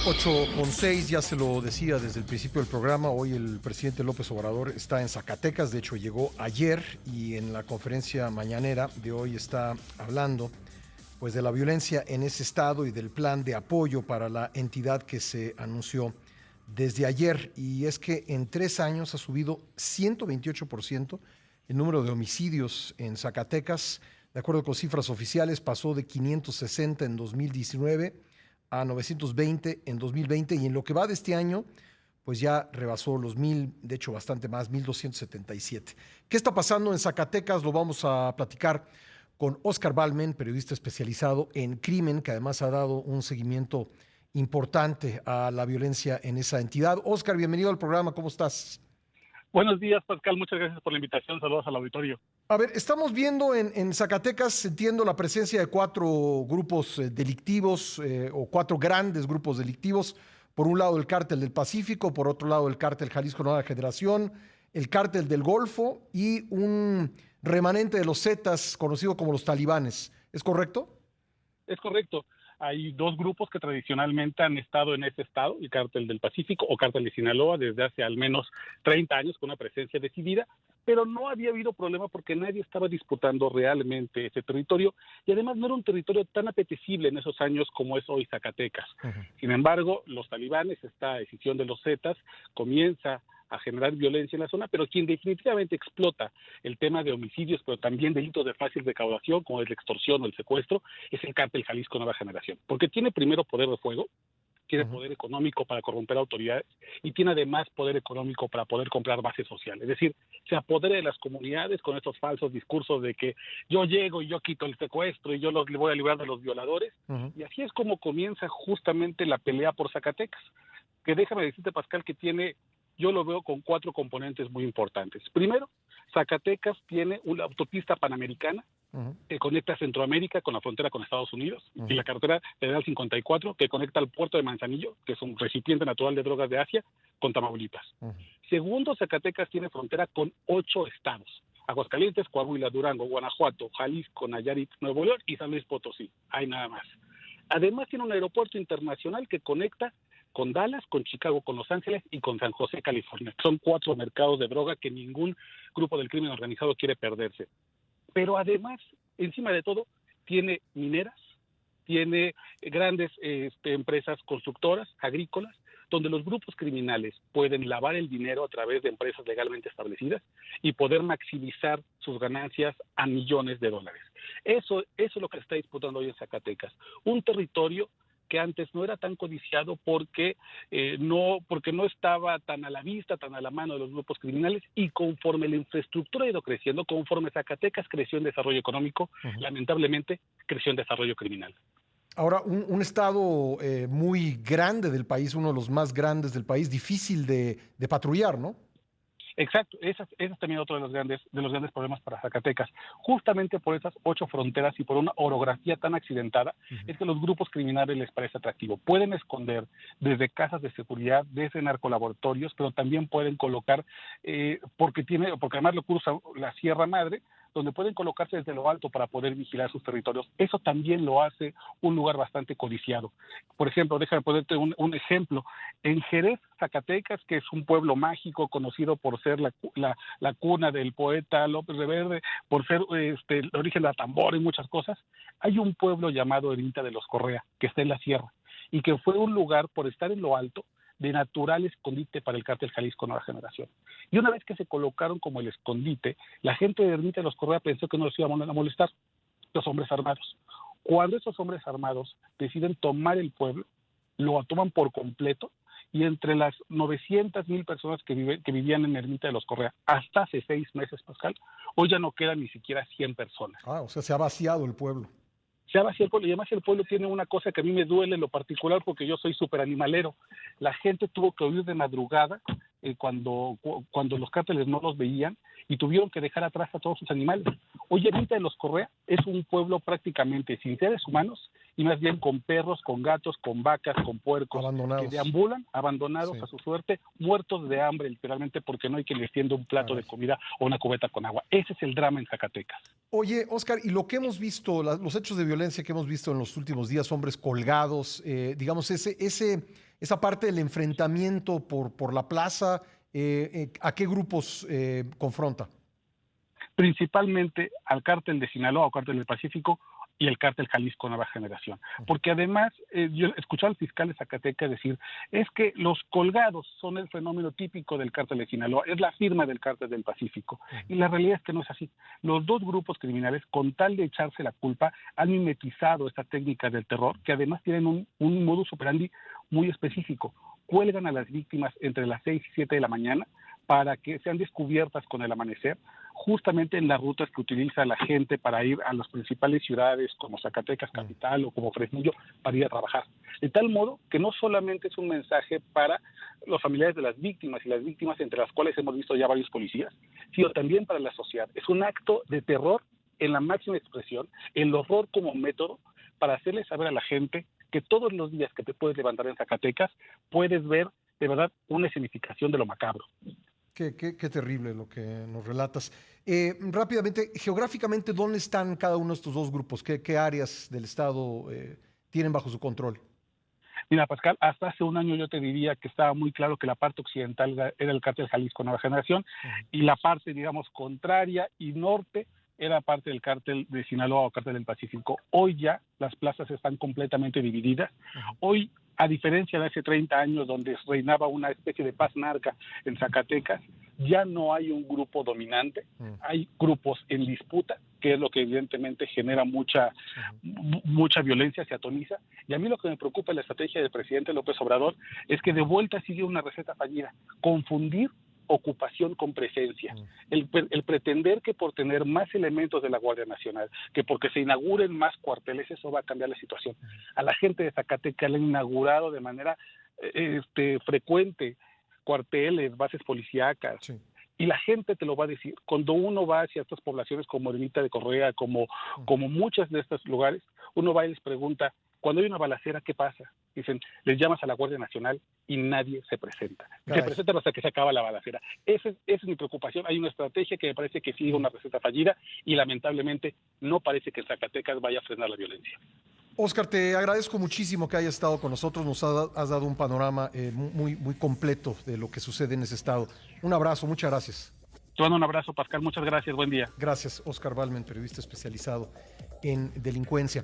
8:06, ya se lo decía desde el principio del programa, hoy el presidente López Obrador está en Zacatecas, de hecho llegó ayer y en la conferencia mañanera de hoy está hablando pues de la violencia en ese estado y del plan de apoyo para la entidad que se anunció desde ayer. Y es que en 3 años ha subido 128% el número de homicidios en Zacatecas. De acuerdo con cifras oficiales, pasó de 560 en 2019 a 920 en 2020 y en lo que va de este año, pues ya rebasó los 1000, de hecho bastante más, 1277. ¿Qué está pasando en Zacatecas? Lo vamos a platicar con Óscar Balmen, periodista especializado en crimen, que además ha dado un seguimiento importante a la violencia en esa entidad. Óscar, bienvenido al programa, ¿cómo estás? Buenos días, Pascal, muchas gracias por la invitación, saludos al auditorio. A ver, estamos viendo en Zacatecas, entiendo, la presencia de 4 grupos delictivos o 4 grandes grupos delictivos. Por un lado el Cártel del Pacífico, por otro lado el Cártel Jalisco Nueva Generación, el Cártel del Golfo y un remanente de los Zetas conocido como los talibanes. ¿Es correcto? Es correcto, hay dos grupos que tradicionalmente han estado en ese estado, el Cártel del Pacífico o Cártel de Sinaloa, desde hace al menos 30 años con una presencia decidida, pero no había habido problema porque nadie estaba disputando realmente ese territorio y además no era un territorio tan apetecible en esos años como es hoy Zacatecas. Sin embargo, los talibanes, esta decisión de los Zetas, comienza a generar violencia en la zona, pero quien definitivamente explota el tema de homicidios, pero también delitos de fácil recaudación, como es la extorsión o el secuestro, es el Cártel Jalisco Nueva Generación, porque tiene primero poder de fuego, tiene poder económico para corromper autoridades y tiene además poder económico para poder comprar base social. Es decir, se apodera de las comunidades con estos falsos discursos de que yo llego y yo quito el secuestro y yo le voy a librar de los violadores. Y así es como comienza justamente la pelea por Zacatecas, que déjame decirte, Pascal, que yo lo veo con 4 componentes muy importantes. Primero, Zacatecas tiene una autopista panamericana que conecta Centroamérica con la frontera con Estados Unidos y la carretera federal 54 que conecta al puerto de Manzanillo, que es un recipiente natural de drogas de Asia, con Tamaulipas. Segundo, Zacatecas tiene frontera con 8 estados: Aguascalientes, Coahuila, Durango, Guanajuato, Jalisco, Nayarit, Nuevo León y San Luis Potosí. Hay nada más. Además tiene un aeropuerto internacional que conecta con Dallas, con Chicago, con Los Ángeles y con San José, California. Son 4 mercados de droga que ningún grupo del crimen organizado quiere perderse. Pero además, encima de todo, tiene mineras, tiene grandes empresas constructoras, agrícolas, donde los grupos criminales pueden lavar el dinero a través de empresas legalmente establecidas y poder maximizar sus ganancias a millones de dólares. Eso es lo que se está disputando hoy en Zacatecas. Un territorio que antes no era tan codiciado porque no estaba tan a la vista, tan a la mano de los grupos criminales, y conforme la infraestructura ha ido creciendo, conforme Zacatecas creció en desarrollo económico, lamentablemente creció en desarrollo criminal. Ahora, un estado muy grande del país, uno de los más grandes del país, difícil de patrullar, ¿no? Exacto, ese es también otro de los grandes problemas para Zacatecas. Justamente por esas 8 fronteras y por una orografía tan accidentada, es que los grupos criminales les parece atractivo. Pueden esconder desde casas de seguridad, desde narcolaboratorios, pero también pueden colocar, porque además lo cruza la Sierra Madre, donde pueden colocarse desde lo alto para poder vigilar sus territorios. Eso también lo hace un lugar bastante codiciado. Por ejemplo, déjame ponerte un ejemplo. En Jerez, Zacatecas, que es un pueblo mágico conocido por ser la cuna del poeta López Reverde, por ser el origen de la tambora y muchas cosas, hay un pueblo llamado Ermita de los Correa, que está en la sierra, y que fue un lugar, por estar en lo alto, de natural escondite para el Cártel Jalisco Nueva Generación. Y una vez que se colocaron como el escondite, la gente de Ermita de los Correa pensó que no los iban a molestar los hombres armados. Cuando esos hombres armados deciden tomar el pueblo, lo toman por completo, y entre las 900,000 personas que vivían en Ermita de los Correa hasta hace 6 meses, Pascal, hoy ya no quedan ni siquiera 100 personas. O sea, se ha vaciado el pueblo. Se llama así el pueblo, y además el pueblo tiene una cosa que a mí me duele en lo particular porque yo soy súper animalero. La gente tuvo que huir de madrugada cuando los cárteles no los veían y tuvieron que dejar atrás a todos sus animales. Hoy Ermita de los Correa es un pueblo prácticamente sin seres humanos y más bien con perros, con gatos, con vacas, con puercos, abandonados, que deambulan abandonados a su suerte, muertos de hambre literalmente porque no hay quien les tienda un plato de comida o una cubeta con agua. Ese es el drama en Zacatecas. Oye, Óscar, y lo que hemos visto, los hechos de violencia que hemos visto en los últimos días, hombres colgados, digamos, ese esa parte del enfrentamiento por la plaza, ¿a qué grupos confronta? Principalmente al cártel de Sinaloa o cártel del Pacífico y el cártel Jalisco Nueva Generación. Porque además, yo escuché al fiscal de Zacatecas decir, es que los colgados son el fenómeno típico del cártel de Sinaloa, es la firma del cártel del Pacífico. Y la realidad es que no es así. Los dos grupos criminales, con tal de echarse la culpa, han mimetizado esta técnica del terror, que además tienen un modus operandi muy específico. Cuelgan a las víctimas entre las 6 y 7 de la mañana para que sean descubiertas con el amanecer, justamente en las rutas que utiliza la gente para ir a las principales ciudades como Zacatecas capital o como Fresnillo para ir a trabajar. De tal modo que no solamente es un mensaje para los familiares de las víctimas y las víctimas entre las cuales hemos visto ya varios policías, sino también para la sociedad. Es un acto de terror en la máxima expresión, el horror como método para hacerle saber a la gente que todos los días que te puedes levantar en Zacatecas puedes ver de verdad una escenificación de lo macabro. Qué terrible lo que nos relatas. Rápidamente, geográficamente, ¿dónde están cada uno de estos dos grupos? ¿Qué áreas del estado tienen bajo su control? Mira, Pascal, hasta hace un año yo te diría que estaba muy claro que la parte occidental era el cártel Jalisco Nueva Generación y la parte, digamos, contraria y norte era parte del cártel de Sinaloa o cártel del Pacífico. Hoy ya las plazas están completamente divididas. Hoy, a diferencia de hace 30 años donde reinaba una especie de paz narca en Zacatecas, ya no hay un grupo dominante, hay grupos en disputa, que es lo que evidentemente genera mucha violencia, se atoniza. Y a mí lo que me preocupa en la estrategia del presidente López Obrador es que de vuelta sigue una receta fallida, confundir ocupación con presencia. El pretender que por tener más elementos de la Guardia Nacional, que porque se inauguren más cuarteles, eso va a cambiar la situación. A la gente de Zacatecas le han inaugurado de manera frecuente cuarteles, bases policíacas, sí. Y la gente te lo va a decir. Cuando uno va hacia estas poblaciones como Ermita de Correa, como muchos de estos lugares, uno va y les pregunta, cuando hay una balacera, ¿qué pasa? Dicen, les llamas a la Guardia Nacional y nadie se presenta. Se presentan hasta que se acaba la balacera. Esa es mi preocupación. Hay una estrategia que me parece que sigue una receta fallida y lamentablemente no parece que Zacatecas vaya a frenar la violencia. Oscar, te agradezco muchísimo que hayas estado con nosotros. Nos has dado un panorama muy completo de lo que sucede en ese estado. Un abrazo, muchas gracias. Te mando un abrazo, Pascal. Muchas gracias. Buen día. Gracias, Oscar Balmen, periodista especializado en delincuencia.